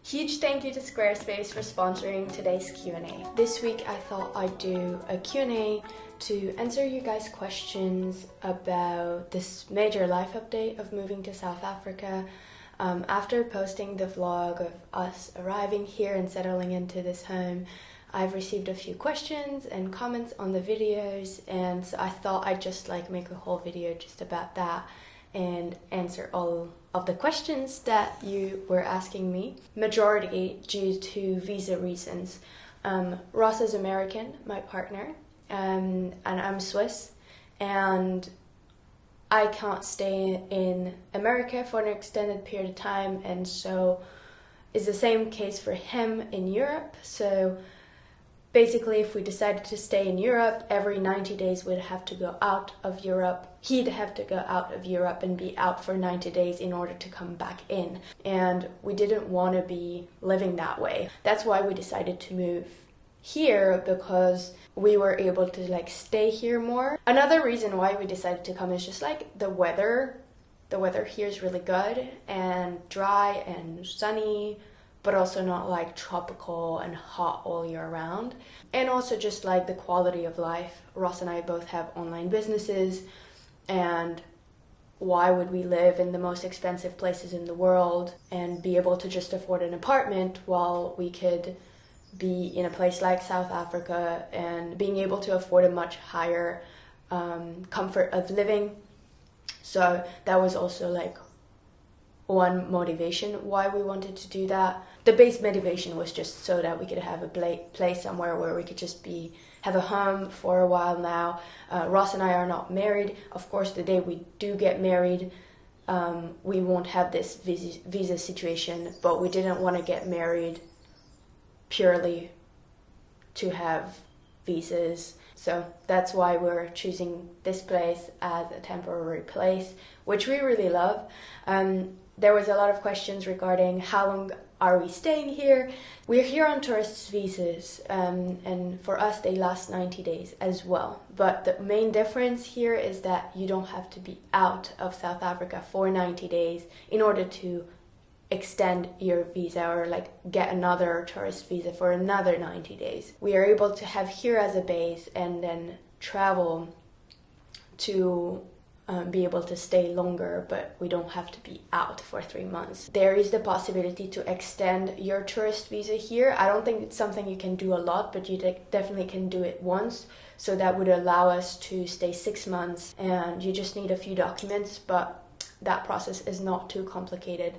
Huge thank you to Squarespace for sponsoring today's Q&A. This week I thought I'd do a Q&A to answer you guys' questions about this major life update of moving to South Africa. After posting the vlog of us arriving here and settling into this home, I've received a few questions and comments on the videos, and so I thought I'd just make a whole video just about that and answer all of the questions that you were asking me. Majority due to visa reasons. Ross is American, my partner, and I'm Swiss, and I can't stay in America for an extended period of time, and so it's the same case for him in Europe. So basically, if we decided to stay in Europe, every 90 days we'd have to go out of Europe. He'd have to go out of Europe and be out for 90 days in order to come back in. And we didn't want to be living that way. That's why we decided to move here, because we were able to stay here more. Another reason why we decided to come is just the weather. The weather here is really good and dry and sunny, but also not tropical and hot all year round. And also just the quality of life. Ross and I both have online businesses, and why would we live in the most expensive places in the world and be able to just afford an apartment while we could be in a place like South Africa and being able to afford a much higher comfort of living. So that was also one motivation why we wanted to do that. The base motivation was just so that we could have a place somewhere where we could just have a home for a while now. Ross and I are not married. Of course, the day we do get married, we won't have this visa situation, but we didn't want to get married purely to have visas. So that's why we're choosing this place as a temporary place, which we really love. There was a lot of questions regarding how long are we staying here. We're here on tourist visas, and for us they last 90 days as well. But the main difference here is that you don't have to be out of South Africa for 90 days in order to extend your visa or get another tourist visa for another 90 days. We are able to have here as a base and then travel to be able to stay longer, but we don't have to be out for 3 months. There is the possibility to extend your tourist visa here. I don't think it's something you can do a lot, but you definitely can do it once. So that would allow us to stay 6 months, and you just need a few documents, but that process is not too complicated.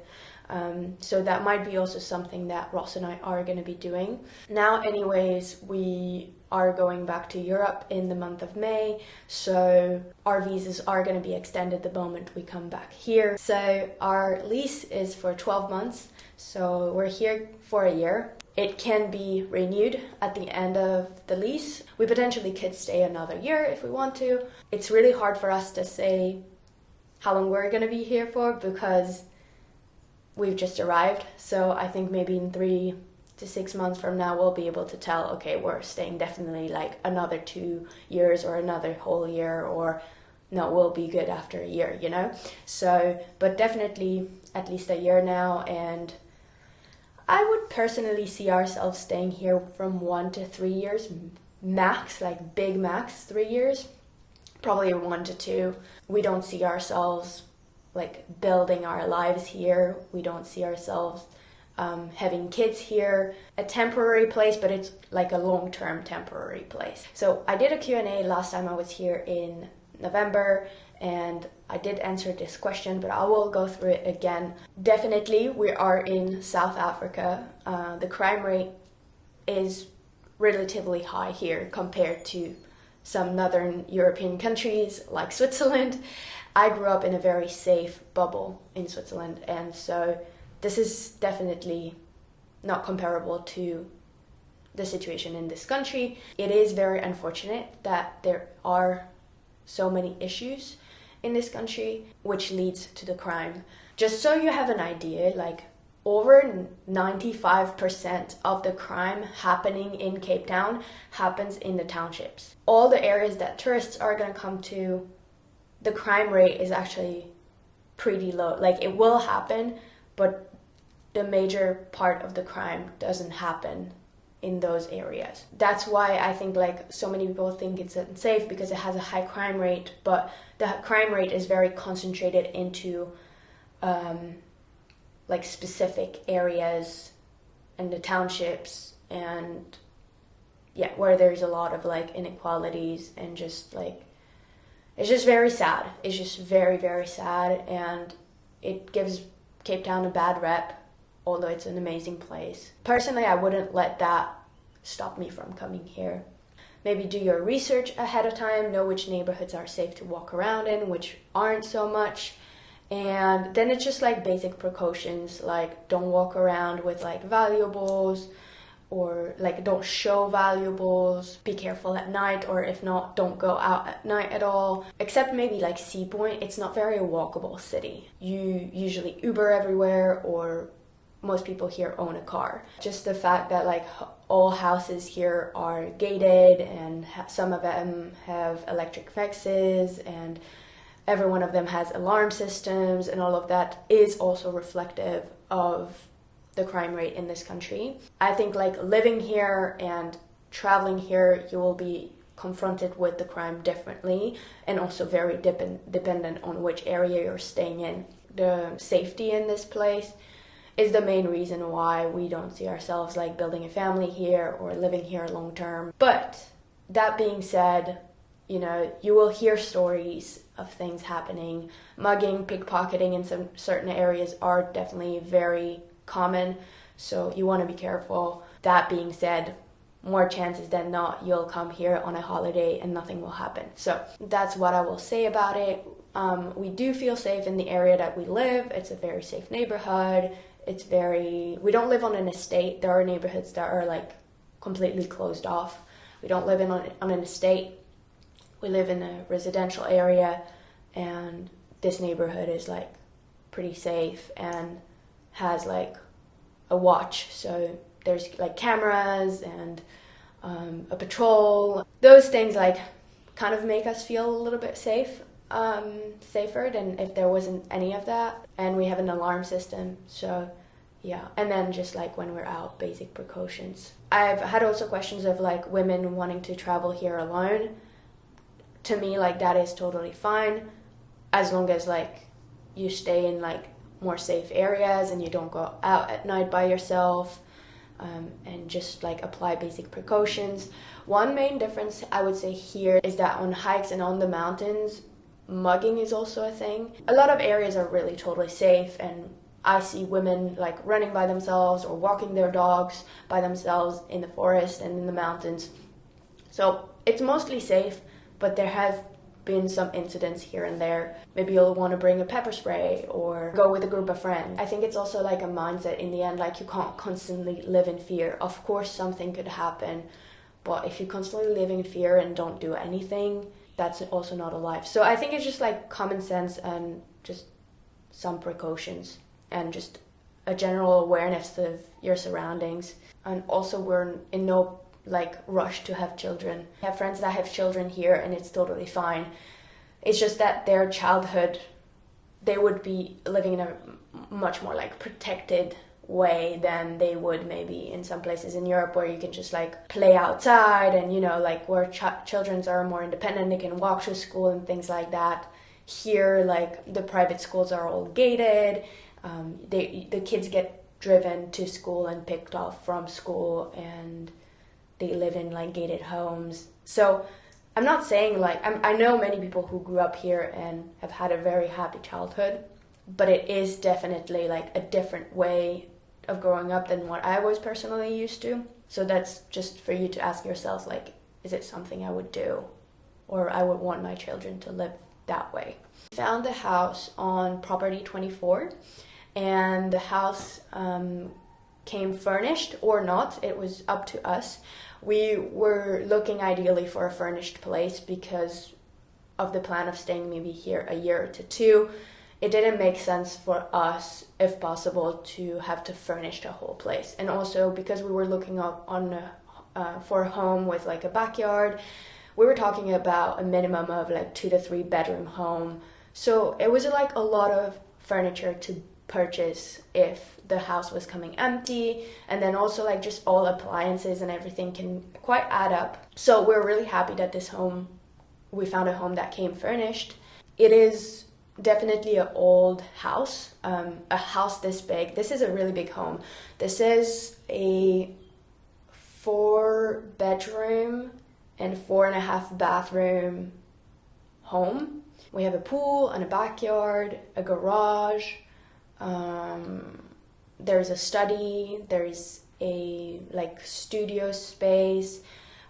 So that might be also something that Ross and I are going to be doing. Now anyways, we are going back to Europe in the month of May, so our visas are going to be extended the moment we come back here. So our lease is for 12 months, so we're here for a year. It can be renewed at the end of the lease. We potentially could stay another year if we want to. It's really hard for us to say how long we're going to be here for because we've just arrived. So I think maybe in 3 to 6 months from now we'll be able to tell, okay, we're staying definitely another 2 years or another whole year, or no, we'll be good after a year, you know? So, but definitely at least a year now, and I would personally see ourselves staying here from 1 to 3 years max, big max 3 years, probably 1 to 2. We don't see ourselves building our lives here. We don't see ourselves having kids here. A temporary place, but it's a long-term temporary place. So I did a Q&A last time I was here in November, and I did answer this question, but I will go through it again. Definitely, we are in South Africa. The crime rate is relatively high here compared to some northern European countries like Switzerland. I grew up in a very safe bubble in Switzerland, and so this is definitely not comparable to the situation in this country. It is very unfortunate that there are so many issues in this country, which leads to the crime. Just so you have an idea, over 95% of the crime happening in Cape Town happens in the townships. All the areas that tourists are going to come to, the crime rate is actually pretty low. It will happen, but the major part of the crime doesn't happen in those areas. That's why I think like so many people think it's unsafe, because it has a high crime rate, but the crime rate is very concentrated into like specific areas and the townships, and yeah, where there's a lot of like inequalities, and just like it's just very sad. It's just very, very sad, and it gives Cape Town a bad rep, although it's an amazing place. Personally, I wouldn't let that stop me from coming here. Maybe do your research ahead of time, know which neighborhoods are safe to walk around in, which aren't so much. And then it's just like basic precautions, like don't walk around with like valuables, or like don't show valuables. Be careful at night, or if not, don't go out at night at all. Except maybe like Sea Point, it's not very a walkable city. You usually Uber everywhere, or most people here own a car. Just the fact that like all houses here are gated, and some of them have electric fences, and every one of them has alarm systems, and all of that is also reflective of the crime rate in this country. I think like living here and traveling here, you will be confronted with the crime differently, and also very dependent on which area you're staying in. The safety in this place is the main reason why we don't see ourselves like building a family here or living here long term. But that being said, you know, you will hear stories of things happening. Mugging, pickpocketing in some certain areas are definitely very common, so you want to be careful. That being said, more chances than not you'll come here on a holiday and nothing will happen. So that's what I will say about it. We do feel safe in the area that we live. It's a very safe neighborhood. We don't live on an estate. There are neighborhoods that are like completely closed off. We don't live on an estate. We live in a residential area, and this neighborhood is like pretty safe and has like a watch. So there's like cameras and a patrol. Those things like kind of make us feel a little bit safer than if there wasn't any of that. And we have an alarm system, so yeah. And then just like when we're out, basic precautions. I've had also questions of like women wanting to travel here alone. To me, like that is totally fine, as long as like you stay in like more safe areas and you don't go out at night by yourself, and just like apply basic precautions. One main difference I would say here is that on hikes and on the mountains, mugging is also a thing. A lot of areas are really totally safe, and I see women like running by themselves or walking their dogs by themselves in the forest and in the mountains. So it's mostly safe, but there have been some incidents here and there. Maybe you'll want to bring a pepper spray or go with a group of friends. I think it's also like a mindset in the end, like you can't constantly live in fear. Of course something could happen, but if you constantly live in fear and don't do anything, that's also not a life. So I think it's just like common sense and just some precautions and just a general awareness of your surroundings. And also we're in no like rush to have children. I have friends that have children here and it's totally fine. It's just that their childhood, they would be living in a much more like protected way than they would maybe in some places in Europe, where you can just like play outside, and you know, like where children are more independent, they can walk to school and things like that. Here, like the private schools are all gated. The kids get driven to school and picked off from school, and they live in like gated homes. So I'm not saying like, I know many people who grew up here and have had a very happy childhood, but it is definitely like a different way of growing up than what I was personally used to. So that's just for you to ask yourself, like, is it something I would do, or I would want my children to live that way? Found the house on Property 24, and the house came furnished or not. It was up to us. We were looking ideally for a furnished place because of the plan of staying maybe here a year to two. It didn't make sense for us, if possible, to have to furnish the whole place. And also because we were looking up for a home with like a backyard, we were talking about a minimum of like 2 to 3 bedroom home. So it was like a lot of furniture to purchase if the house was coming empty, and then also like just all appliances and everything can quite add up. So we're really happy that we found a home that came furnished. It is definitely an old house, a house this big. This is a really big home. This is a 4-bedroom and 4.5 bathroom home. We have a pool and a backyard, a garage. There's a study. There's a like studio space.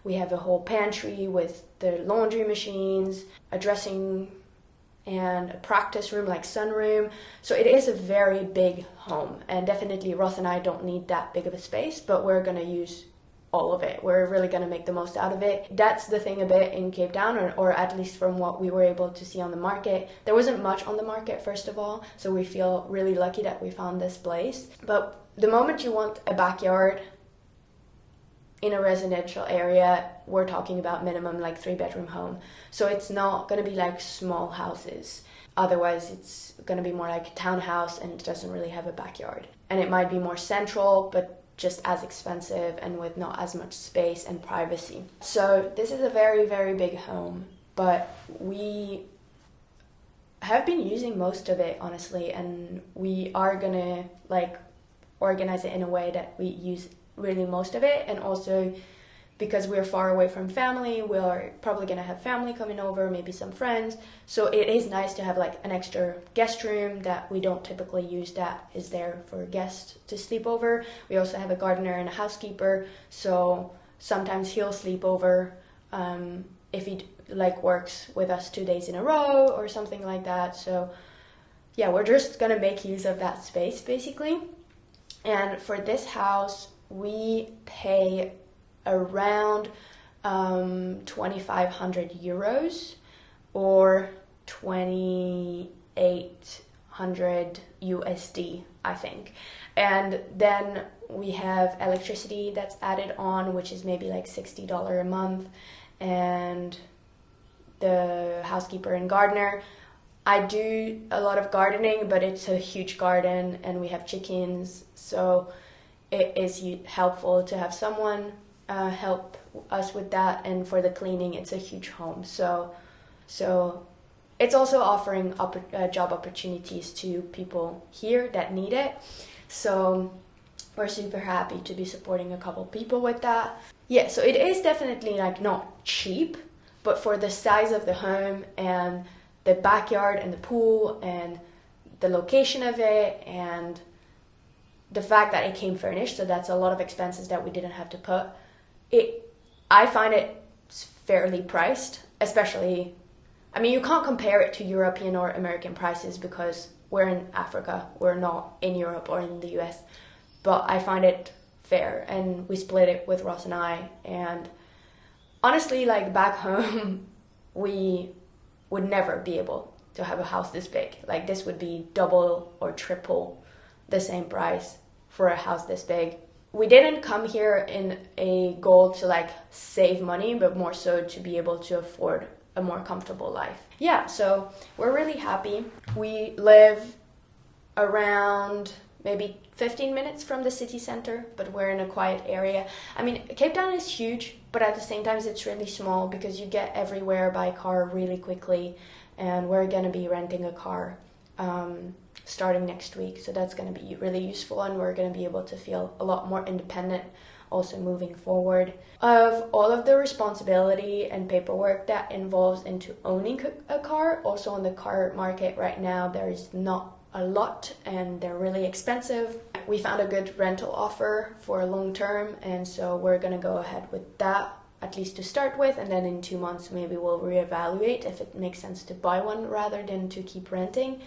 We have a whole pantry with the laundry machines, a dressing and a practice room, like sunroom. So it is a very big home, and definitely Ross and I don't need that big of a space, but we're gonna use all of it. We're really gonna make the most out of it. That's the thing a bit in Cape Town, or at least from what we were able to see on the market. There wasn't much on the market, first of all, so we feel really lucky that we found this place. But the moment you want a backyard in a residential area, we're talking about minimum like 3-bedroom home. So it's not going to be like small houses. Otherwise, it's going to be more like a townhouse and it doesn't really have a backyard. And it might be more central, but just as expensive and with not as much space and privacy. So this is a very, very big home, but we have been using most of it, honestly, and we are going to like organize it in a way that we use really most of it. And also because we're far away from family, we're probably gonna have family coming over, maybe some friends, so it is nice to have like an extra guest room that we don't typically use, that is there for guests to sleep over. We also have a gardener and a housekeeper, so sometimes he'll sleep over if he like works with us 2 days in a row or something like that. So yeah, we're just gonna make use of that space basically. And for this house we pay around 2,500 euros or 2,800 USD, I think. And then we have electricity that's added on, which is maybe like $60 a month. And the housekeeper and gardener, I do a lot of gardening, but it's a huge garden and we have chickens, so it is helpful to have someone help us with that. And for the cleaning, it's a huge home, so it's also offering job opportunities to people here that need it. So we're super happy to be supporting a couple people with that. Yeah, so it is definitely like not cheap, but for the size of the home and the backyard and the pool and the location of it and the fact that it came furnished, so that's a lot of expenses that we didn't have to put. I find it fairly priced, especially, I mean, you can't compare it to European or American prices because we're in Africa, we're not in Europe or in the US, but I find it fair, and we split it with Ross and I, and honestly, like back home, we would never be able to have a house this big. Like this would be double or triple the same price for a house this big. We didn't come here in a goal to like save money, but more so to be able to afford a more comfortable life. Yeah, so we're really happy. We live around maybe 15 minutes from the city center, but we're in a quiet area. I mean, Cape Town is huge, but at the same time it's really small because you get everywhere by car really quickly, and we're gonna be renting a car starting next week, so that's going to be really useful, and we're going to be able to feel a lot more independent also moving forward. Of all of the responsibility and paperwork that involves into owning a car, also on the car market right now there's not a lot and they're really expensive. We found a good rental offer for a long term, and so we're going to go ahead with that, at least to start with, and then in 2 months maybe we'll reevaluate if it makes sense to buy one rather than to keep renting.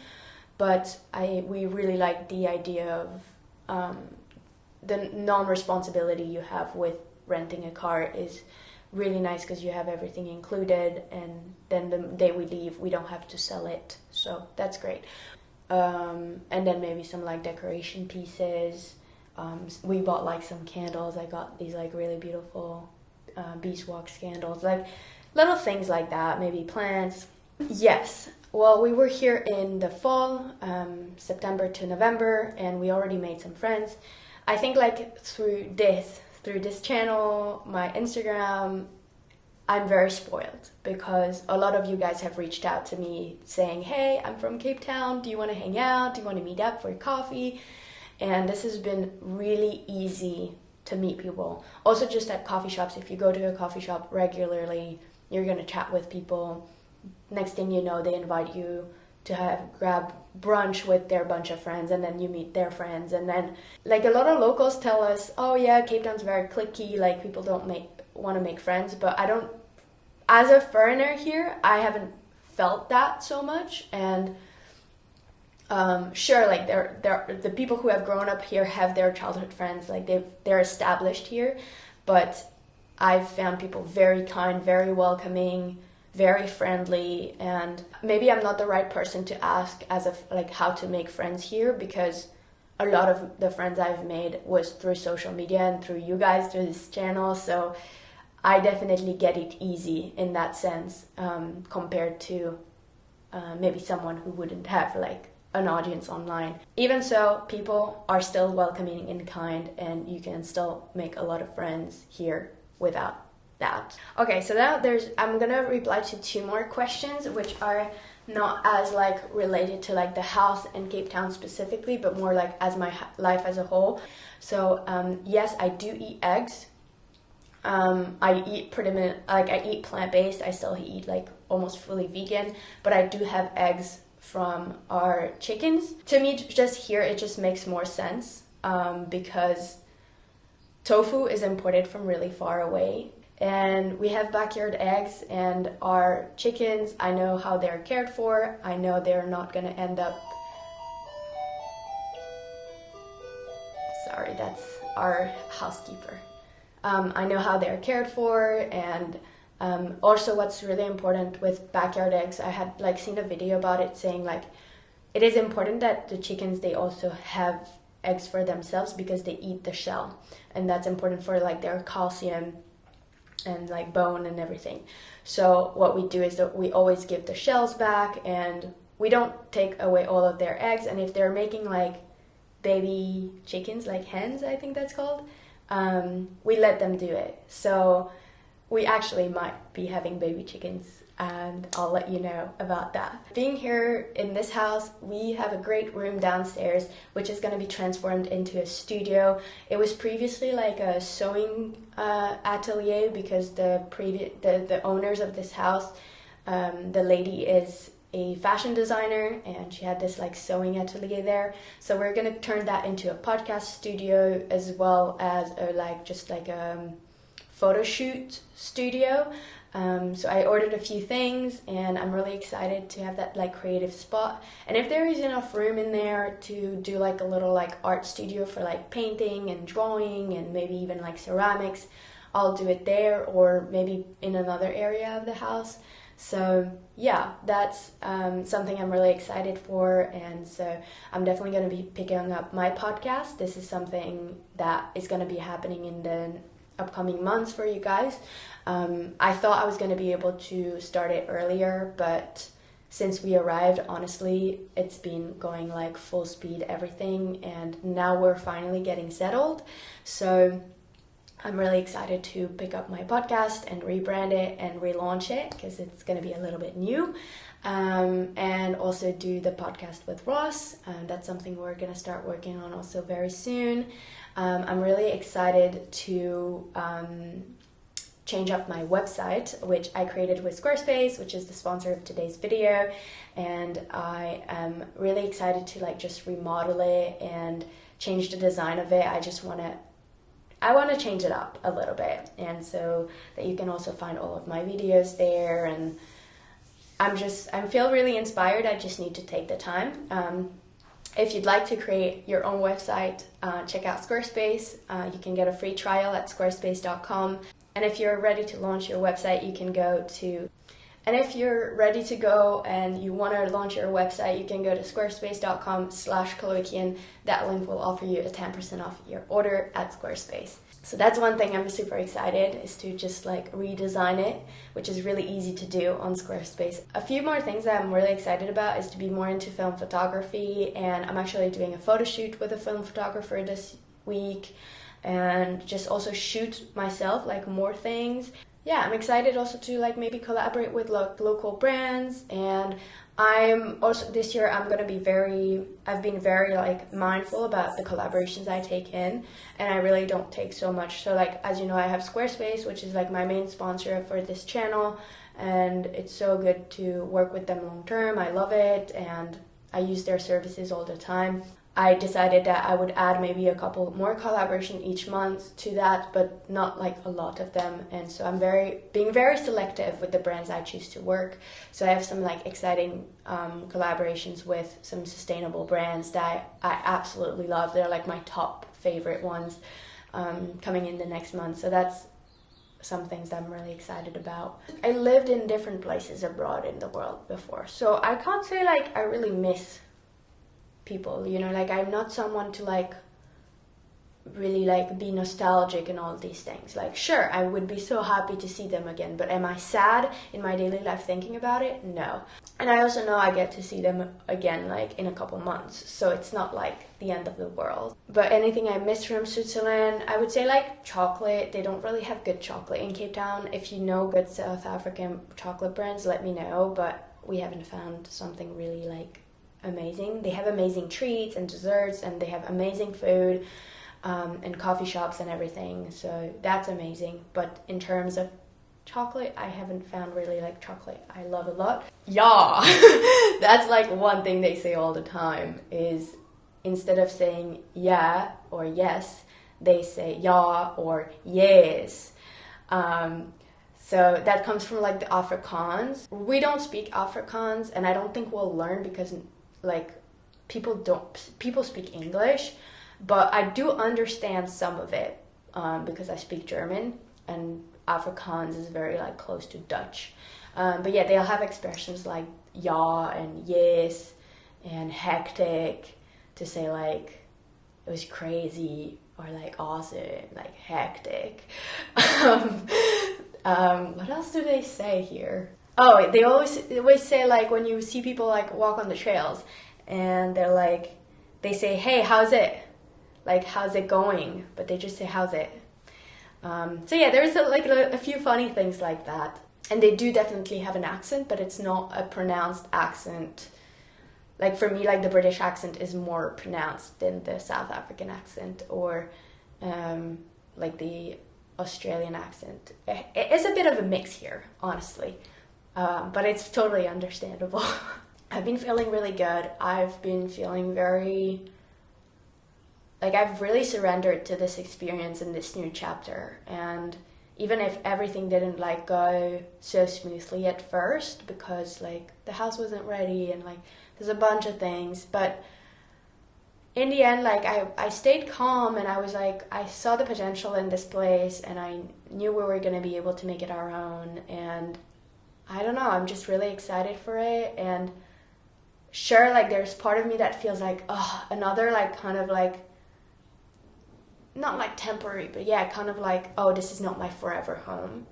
But we really like the idea of the non-responsibility you have with renting a car is really nice because you have everything included, and then the day we leave we don't have to sell it, so that's great. And then maybe some like decoration pieces. We bought like some candles. I got these like really beautiful beeswax candles, like little things like that, maybe plants. Yes, Well, we were here in the fall, September to November, and we already made some friends. I think like through this channel, my Instagram, I'm very spoiled because a lot of you guys have reached out to me saying, hey, I'm from Cape Town. Do you want to hang out? Do you want to meet up for coffee? And this has been really easy to meet people. Also just at coffee shops, if you go to a coffee shop regularly, you're going to chat with people. Next thing you know, they invite you to grab brunch with their bunch of friends, and then you meet their friends. And then like a lot of locals tell us, oh yeah, Cape Town's very cliquey, like people don't want to make friends. But I don't, as a foreigner here, I haven't felt that so much. And sure, like the people who have grown up here have their childhood friends, like they're established here, but I've found people very kind, very welcoming, very friendly. And maybe I'm not the right person to ask as of like how to make friends here, because a lot of the friends I've made was through social media and through you guys, through this channel. So I definitely get it easy in that sense, compared to maybe someone who wouldn't have like an audience online. Even so, people are still welcoming and kind, and you can still make a lot of friends here without that. Okay, so now I'm gonna reply to 2 more questions, which are not as like related to like the house and Cape Town specifically, but more like as my life as a whole. So yes, I do eat eggs. I eat I eat plant-based. I still eat like almost fully vegan, but I do have eggs from our chickens. To me, just here, it just makes more sense, because tofu is imported from really far away, and we have backyard eggs, and our chickens, I know how they're cared for. I know they're not gonna end up, sorry, that's our housekeeper. I know how they're cared for, and also what's really important with backyard eggs, I had like seen a video about it saying like it is important that the chickens, they also have eggs for themselves because they eat the shell, and that's important for like their calcium and like bone and everything. So what we do is that we always give the shells back, and we don't take away all of their eggs. And if they're making like baby chickens, like hens, I think that's called, we let them do it. So we actually might be having baby chickens, and I'll let you know about that. Being here in this house, we have a great room downstairs, which is going to be transformed into a studio. It was previously like a sewing atelier, because the owners of this house, the lady is a fashion designer, and she had this like sewing atelier there. So we're going to turn that into a podcast studio, as well as a photo shoot studio. So I ordered a few things, and I'm really excited to have that like creative spot. And if there is enough room in there to do like a little like art studio for like painting and drawing and maybe even like ceramics, I'll do it there, or maybe in another area of the house. So yeah, that's something I'm really excited for. And so I'm definitely going to be picking up my podcast. This is something that is going to be happening in the upcoming months for you guys. I thought I was going to be able to start it earlier, but since we arrived, honestly, it's been going like full speed, everything, and now we're finally getting settled. So I'm really excited to pick up my podcast and rebrand it and relaunch it, because it's going to be a little bit new, and also do the podcast with Ross. That's something we're going to start working on also very soon. I'm really excited to change up my website, which I created with Squarespace, which is the sponsor of today's video, and I am really excited to like just remodel it and change the design of it. I want to change it up a little bit, and so that you can also find all of my videos there. And I feel really inspired. I just need to take the time. If you'd like to create your own website, check out Squarespace. You can get a free trial at squarespace.com. And if you're ready to launch your website, you can go to And if you're ready to go and you want to launch your website, you can go to squarespace.com/Kian. That link will offer you a 10% off your order at Squarespace. So that's one thing I'm super excited, is to just like redesign it, which is really easy to do on Squarespace. A few more things that I'm really excited about is to be more into film photography, and I'm actually doing a photo shoot with a film photographer this week, and just also shoot myself like more things. Yeah, I'm excited also to like maybe collaborate with local brands, and I'm also this year I've been very like mindful about the collaborations I take in, and I really don't take so much. So like, as you know, I have Squarespace, which is like my main sponsor for this channel, and it's so good to work with them long term. I love it, and I use their services all the time. I decided that I would add maybe a couple more collaboration each month to that, but not like a lot of them. And so I'm being very selective with the brands I choose to work. So I have some like exciting collaborations with some sustainable brands that I absolutely love. They're like my top favorite ones coming in the next month. So that's some things that I'm really excited about. I lived in different places abroad in the world before, so I can't say like I really miss people, you know, like I'm not someone to like really like be nostalgic and all these things. Like, sure, I would be so happy to see them again, but am I sad in my daily life thinking about it? No. And I also know I get to see them again like in a couple months, so it's not like the end of the world. But anything I miss from Switzerland, I would say like chocolate. They don't really have good chocolate in Cape Town. If you know good South African chocolate brands, let me know, but we haven't found something really like amazing. They have amazing treats and desserts, and they have amazing food and coffee shops and everything, so that's amazing. But in terms of chocolate, I haven't found really like chocolate I love a lot. Yeah. That's like one thing they say all the time, is instead of saying yeah or yes, they say ja or yes. So that comes from like the Afrikaans. We don't speak Afrikaans, and I don't think we'll learn, because like people speak English, but I do understand some of it because I speak German, and Afrikaans is very like close to Dutch. But yeah, they'll have expressions like ja and yes and hectic to say like it was crazy, or like awesome, like hectic. What else do they say here? Oh, they always say like when you see people like walk on the trails, and they say, hey, how's it? Like, how's it going? But they just say, how's it? So yeah, there's a few funny things like that. And they do definitely have an accent, but it's not a pronounced accent. Like for me, like the British accent is more pronounced than the South African accent, or like the Australian accent. It's a bit of a mix here, honestly. But it's totally understandable. I've been feeling really good. I've been feeling very, like I've really surrendered to this experience in this new chapter. And even if everything didn't like go so smoothly at first, because like the house wasn't ready and like there's a bunch of things, but in the end, like I stayed calm, and I was like, I saw the potential in this place, and I knew we were going to be able to make it our own. And I don't know, I'm just really excited for it. And sure, like there's part of me that feels like, oh, another like kind of like, not like temporary, but yeah, kind of like, oh, this is not my forever home.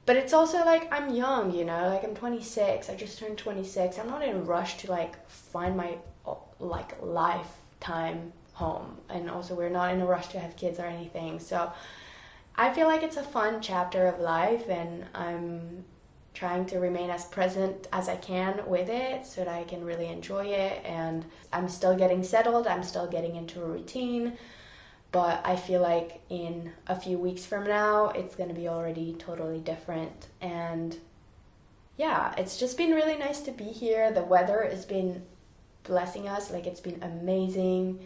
But it's also like, I'm young, you know, like I'm 26, I just turned 26. I'm not in a rush to like find my like lifetime home. And also we're not in a rush to have kids or anything. So I feel like it's a fun chapter of life, and I'm trying to remain as present as I can with it so that I can really enjoy it. And I'm still getting settled, I'm still getting into a routine, but I feel like in a few weeks from now it's going to be already totally different. And yeah, it's just been really nice to be here. The weather has been blessing us, like it's been amazing.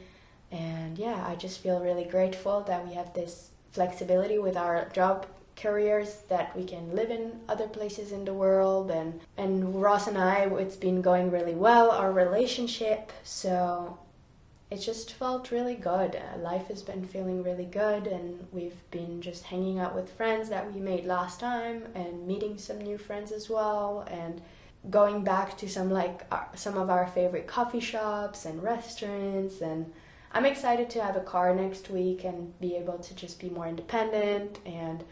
And yeah, I just feel really grateful that we have this flexibility with our job careers, that we can live in other places in the world. And Ross and I, it's been going really well, our relationship. So it just felt really good. Life has been feeling really good, and we've been just hanging out with friends that we made last time and meeting some new friends as well, and going back to some of our favorite coffee shops and restaurants. And I'm excited to have a car next week and be able to just be more independent, and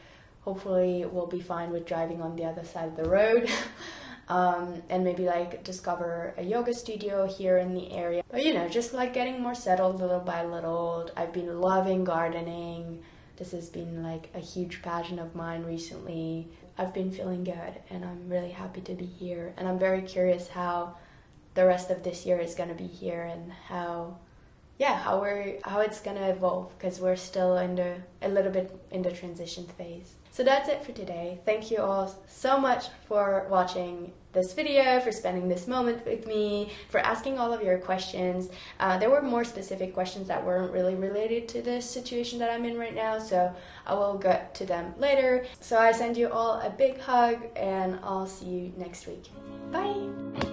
hopefully we'll be fine with driving on the other side of the road. And maybe like discover a yoga studio here in the area. But you know, just like getting more settled little by little. I've been loving gardening. This has been like a huge passion of mine recently. I've been feeling good, and I'm really happy to be here. And I'm very curious how the rest of this year is going to be here, and how it's going to evolve, because we're still a little bit in the transition phase. So that's it for today. Thank you all so much for watching this video, for spending this moment with me, for asking all of your questions. There were more specific questions that weren't really related to this situation that I'm in right now, so I will get to them later. So I send you all a big hug, and I'll see you next week. Bye!